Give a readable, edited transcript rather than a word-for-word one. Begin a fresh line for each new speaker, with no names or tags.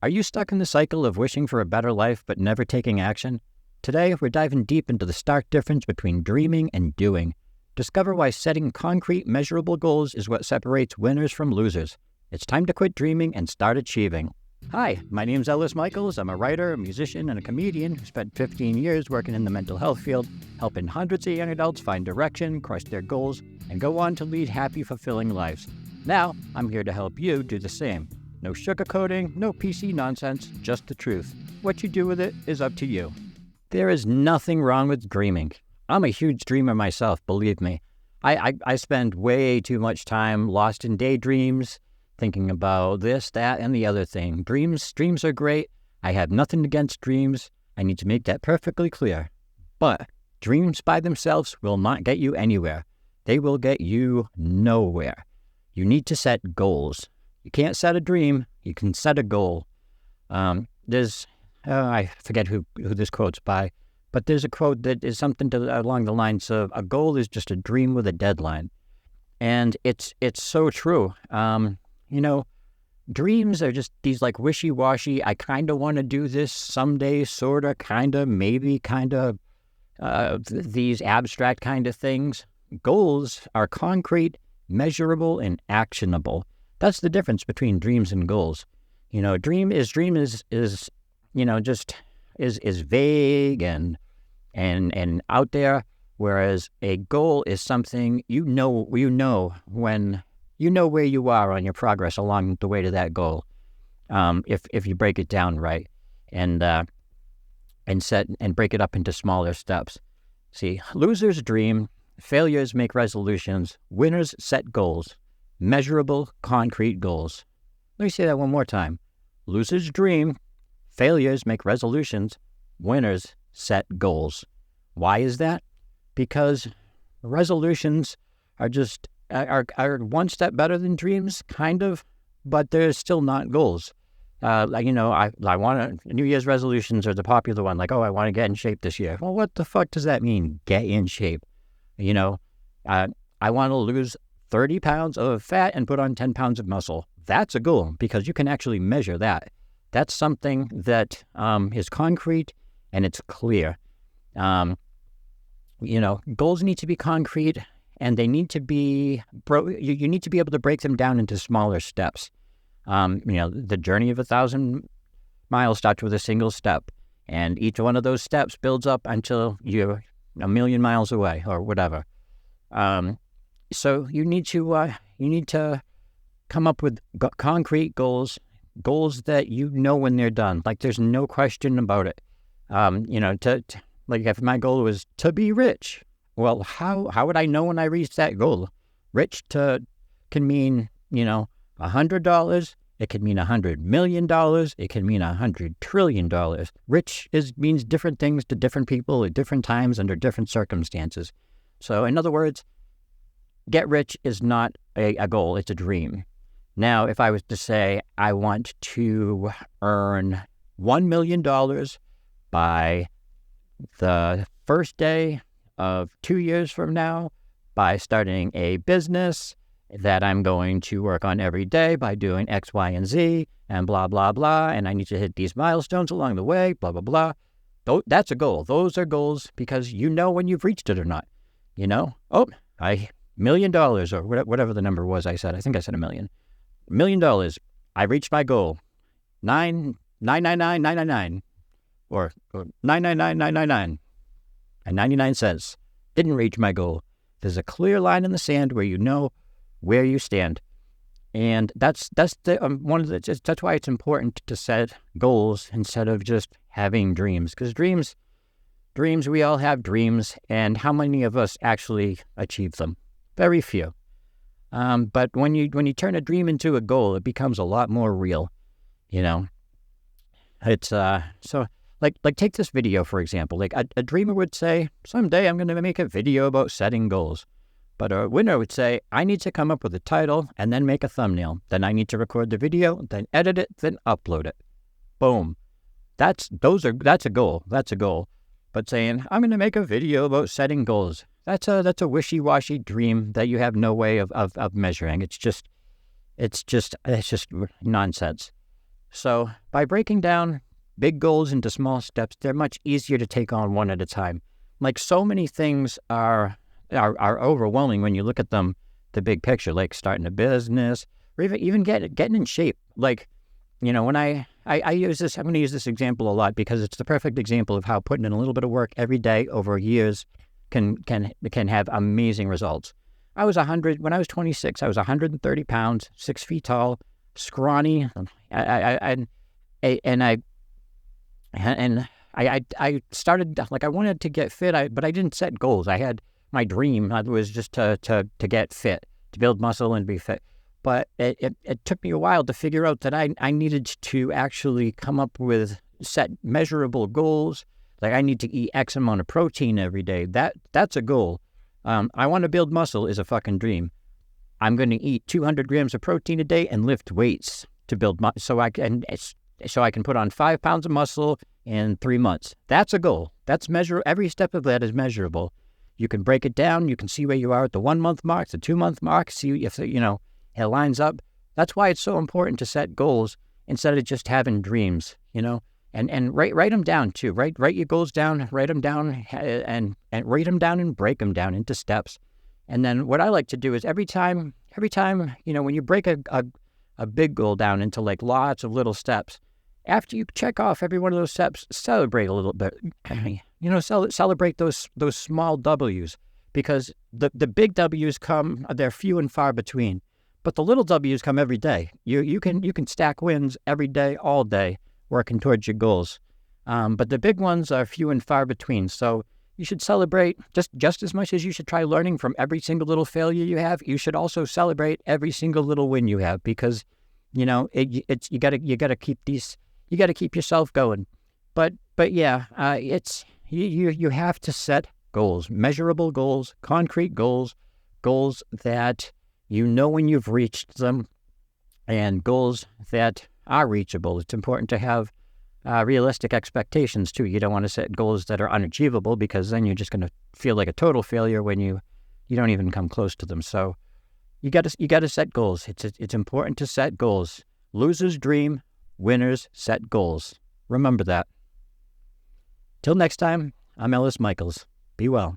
Are you stuck in the cycle of wishing for a better life but never taking action? Today, we're diving deep into the stark difference between dreaming and doing. Discover why setting concrete, measurable goals is what separates winners from losers. It's time to quit dreaming and start achieving. Hi, my name's Ellis Michaels. I'm a writer, a musician, and a comedian who spent 15 years working in the mental health field, helping hundreds of young adults find direction, crush their goals, and go on to lead happy, fulfilling lives. Now, I'm here to help you do the same. No sugarcoating, no PC nonsense, just the truth. What you do with it is up to you. There is nothing wrong with dreaming. I'm a huge dreamer myself, believe me. I spend way too much time lost in daydreams, thinking about this, that, and the other thing. Dreams are great. I have nothing against dreams. I need to make that perfectly clear. But dreams by themselves will not get you anywhere. They will get you nowhere. You need to set goals. You can't set a dream. You can set a goal. I forget who this quote's by, but there's a quote that is something along the lines of, a goal is just a dream with a deadline. And it's so true. Dreams are just these like wishy-washy, I kind of want to do this someday, sort of, kind of, maybe, kind of, these abstract kind of things. Goals are concrete, measurable, and actionable. That's the difference between dreams and goals. Dream is vague and out there, whereas a goal is something when you know where you are on your progress along the way to that goal. If you break it down right and break it up into smaller steps. See, losers dream, failures make resolutions, winners set goals. Measurable, concrete goals. Let me say that one more time. Losers dream, failures make resolutions, winners set goals. Why is that? Because resolutions are one step better than dreams, kind of, but they're still not goals. I want New Year's resolutions are the popular one, like, I want to get in shape this year. Well, what the fuck does that mean, get in shape? I want to lose 30 pounds of fat and put on 10 pounds of muscle. That's a goal because you can actually measure that. That's something that is concrete and it's clear. Goals need to be concrete and they need to be, you need to be able to break them down into smaller steps. The journey of 1,000 miles starts with a single step, and each one of those steps builds up until you're 1,000,000 miles away or whatever. So you need to come up with concrete goals that when they're done. Like there's no question about it. If my goal was to be rich, well, how would I know when I reach that goal? Rich can mean $100. It could mean $100 million. It can mean $100 trillion. Rich means different things to different people at different times under different circumstances. So in other words, get rich is not a goal, it's a dream. Now, if I was to say, I want to earn $1 million by the first day of 2 years from now, by starting a business that I'm going to work on every day by doing X, Y, and Z, and blah, blah, blah, and I need to hit these milestones along the way, blah, blah, blah. That's a goal. Those are goals because you know when you've reached it or not. $1 million or whatever the number was I said. I think I said $1 million. $1 million. I reached my goal. 999,999 or 999,999 and 99 cents. Didn't reach my goal. There's a clear line in the sand where you know where you stand. And that's why it's important to set goals instead of just having dreams. Because dreams, we all have dreams, and how many of us actually achieve them? Very few. But when you turn a dream into a goal, it becomes a lot more real. It's so like take this video for example. Like a dreamer would say, someday I'm going to make a video about setting goals. But a winner would say, I need to come up with a title and then make a thumbnail. Then I need to record the video, then edit it, then upload it. Boom. That's a goal. That's a goal. But saying, I'm going to make a video about setting goals, that's a wishy-washy dream that you have no way of measuring. It's just nonsense. So by breaking down big goals into small steps, they're much easier to take on one at a time. Like so many things are overwhelming when you look at them, the big picture, like starting a business or even getting in shape. Like, when I use this, I'm going to use this example a lot because it's the perfect example of how putting in a little bit of work every day over years can have amazing results. When I was 26, I was 130 pounds, 6 feet tall, scrawny. I started, like, I wanted to get fit, but I didn't set goals. I had my dream was just to get fit, to build muscle and be fit. But it took me a while to figure out that I needed to actually come up with set measurable goals. Like, I need to eat X amount of protein every day. That's a goal. I want to build muscle is a fucking dream. I'm going to eat 200 grams of protein a day and lift weights to build so I can put on 5 pounds of muscle in 3 months. That's a goal. That's measurable. Every step of that is measurable. You can break it down. You can see where you are at the 1 month mark, the 2 month mark. See if it lines up. That's why it's so important to set goals instead of just having dreams. And write them down too. Write your goals down. Write them down and write them down and break them down into steps. And then what I like to do is every time, when you break a big goal down into like lots of little steps, after you check off every one of those steps, celebrate a little bit. Celebrate those small W's, because the big W's they're few and far between, but the little W's come every day. You can stack wins every day, all day, working towards your goals. But the big ones are few and far between. So you should celebrate just as much as you should try learning from every single little failure you have. You should also celebrate every single little win you have, because you gotta keep yourself going. But yeah, you have to set goals, measurable goals, concrete goals that when you've reached them, and goals that are reachable. It's important to have realistic expectations too. You don't want to set goals that are unachievable, because then you're just going to feel like a total failure when you don't even come close to them. So you got to set goals. It's important to set goals. Losers dream, winners set goals. Remember that. Till next time, I'm Ellis Michaels. Be well.